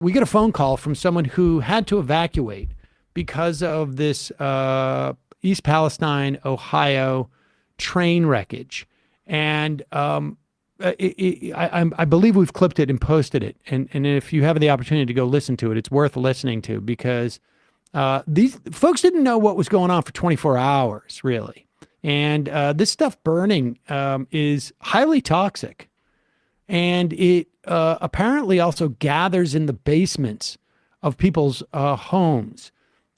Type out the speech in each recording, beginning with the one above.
we get a phone call from someone who had to evacuate because of this East Palestine, Ohio train wreckage. And I believe we've clipped it and posted it. And if you have the opportunity to go listen to it, it's worth listening to, because these folks didn't know what was going on for 24 hours, really. And this stuff burning is highly toxic. And it apparently also gathers in the basements of people's homes.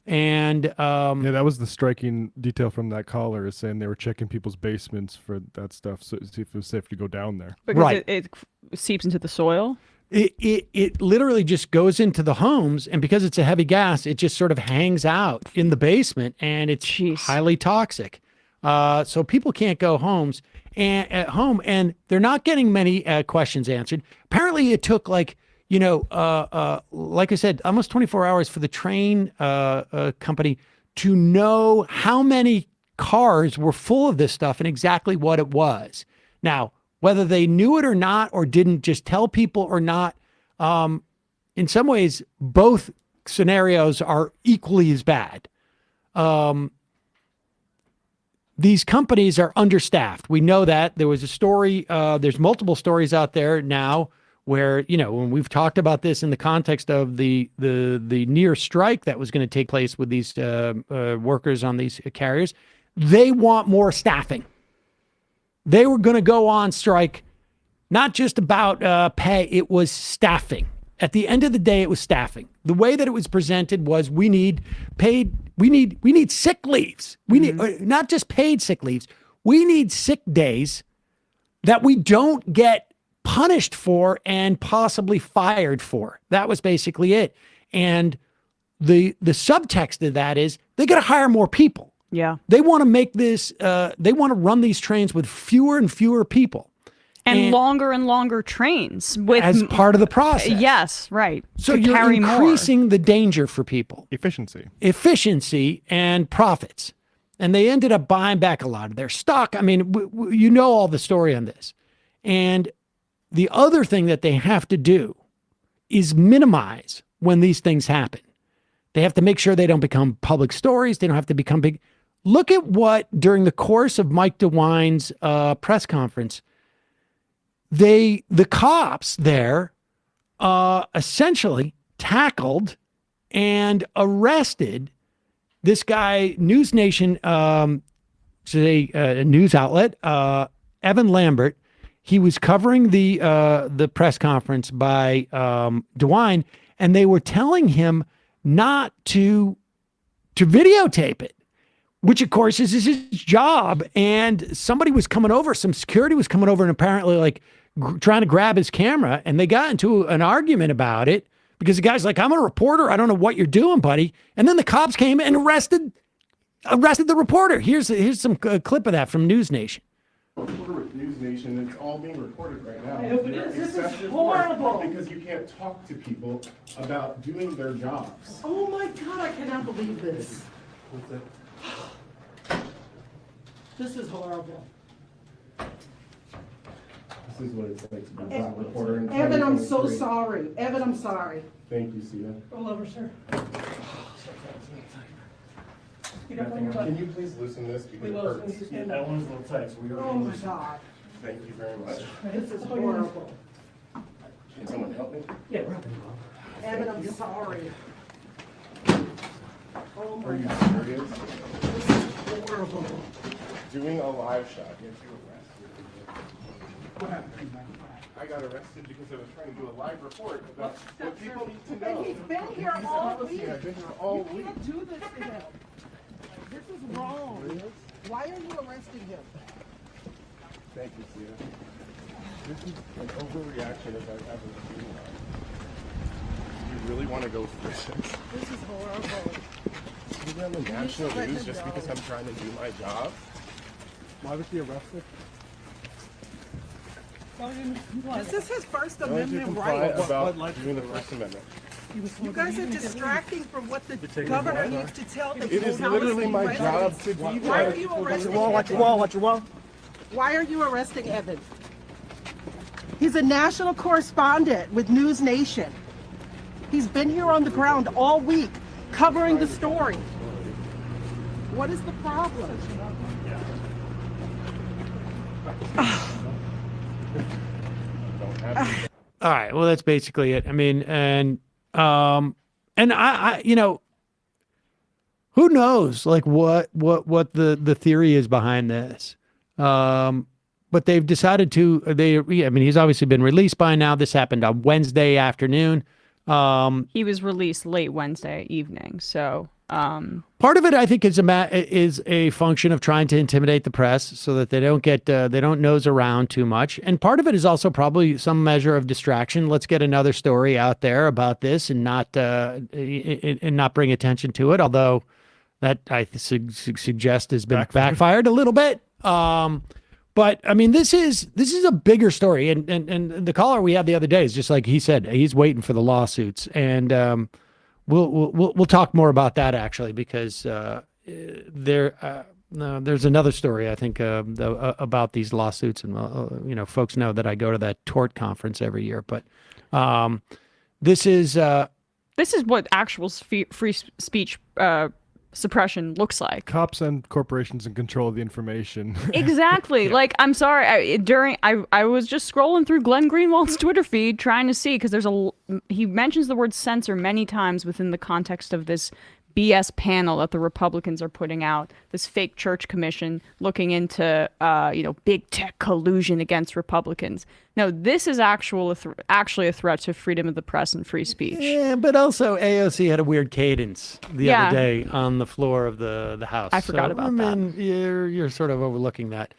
And yeah, that was the striking detail from that caller, is saying they were checking people's basements for that stuff, so see if it was safe to go down there. Because it seeps into the soil? It literally just goes into the homes, and because it's a heavy gas, it just sort of hangs out in the basement, and it's highly toxic. So people can't go at home, and they're not getting many questions answered. Apparently, it took like I said, almost 24 hours for the train company to know how many cars were full of this stuff and exactly what it was. Now, whether they knew it or not, or didn't just tell people or not, in some ways, both scenarios are equally as bad. These companies are understaffed. We know that. There was a story, there's multiple stories out there now where, when we've talked about this in the context of the near strike that was going to take place with these workers on these carriers, they want more staffing. They were going to go on strike, not just about pay, it was staffing. At the end of the day, it was staffing. The way that it was presented was we need sick leaves. We need not just paid sick leaves. We need sick days that we don't get punished for and possibly fired for. That was basically it. And the subtext of that is they got to hire more people. Yeah. They want to make this, they want to run these trains with fewer and fewer people. And longer and longer trains as part of the process. Yes, right. So you're increasing the danger for people. Efficiency and profits. And they ended up buying back a lot of their stock. I mean, you know all the story on this. And the other thing that they have to do is minimize when these things happen. They have to make sure they don't become public stories. They don't have to become big. Look at what, during the course of Mike DeWine's press conference, the cops there essentially tackled and arrested this guy, NewsNation, a news outlet, Evan Lambert. He was covering the press conference by DeWine, and they were telling him not to videotape it, which of course is his job. And somebody was coming over, some security was coming over and apparently trying to grab his camera, and they got into an argument about it because the guy's like, I'm a reporter. I don't know what you're doing, buddy. And then the cops came and arrested the reporter. Here's some clip of that from NewsNation. Reporter with NewsNation, it's all being recorded right now. This is horrible. Because you can't talk to people about doing their jobs. Oh my God, I cannot believe this. What's that? This is horrible. This is what it's like to be a reporter in Evan, I'm so sorry. Evan, I'm sorry. Thank you, Sita. Roll over, sir. Can you please loosen this because it hurts? Yeah, that one's a little tight, so we are. Oh my God. Thank you very much. This is horrible. Can someone help me? Yeah, Evan, I'm sorry. Oh my Are you God. serious? This is horrible. Doing a live shot gets you arrested. What happened? I got arrested because I was trying to do a live report about what people need to know. And he's been here all week. I've been here all You week. can't do this to him. This is wrong. Why are you arresting him? Thank you, Sita. This is an overreaction if I've ever seen one. You really want to go through this? This is horrible. You're on the national news just because I'm trying to do my job? Why was he arrested? This is his First I want to Amendment comply right. about doing the First Amendment. You guys are distracting from what the governor needs to tell the It is literally my job to be there. Why are you arresting Watch your wall, watch your wall. Why are you arresting Evan? He's a national correspondent with NewsNation. He's been here on the ground all week, covering the story. What is the problem? All right. Well, that's basically it. I mean, and I, you know, who knows, like what the theory is behind this. But they've decided to, I mean, he's obviously been released by now. This happened on Wednesday afternoon. He was released late Wednesday evening. So, part of it, I think, is a function of trying to intimidate the press so that they don't nose around too much. And part of it is also probably some measure of distraction. Let's get another story out there about this and not bring attention to it. Although that I suggest has been backfired a little bit. But I mean, this is a bigger story. And the caller we had the other day is just like he said, he's waiting for the lawsuits. And we'll talk more about that actually, because there's another story I think about these lawsuits, and you know, folks know that I go to that tort conference every year. But this is what actual free speech suppression looks like. Cops and corporations in control of the information. Exactly. Yeah. Like, I'm sorry. I was just scrolling through Glenn Greenwald's Twitter feed trying to see, because he mentions the word censor many times within the context of this BS panel that the Republicans are putting out, this fake church commission looking into, big tech collusion against Republicans. No, this is actually a threat to freedom of the press and free speech. Yeah, but also AOC had a weird cadence the other day on the floor of the House. I forgot about that. I mean, you're sort of overlooking that.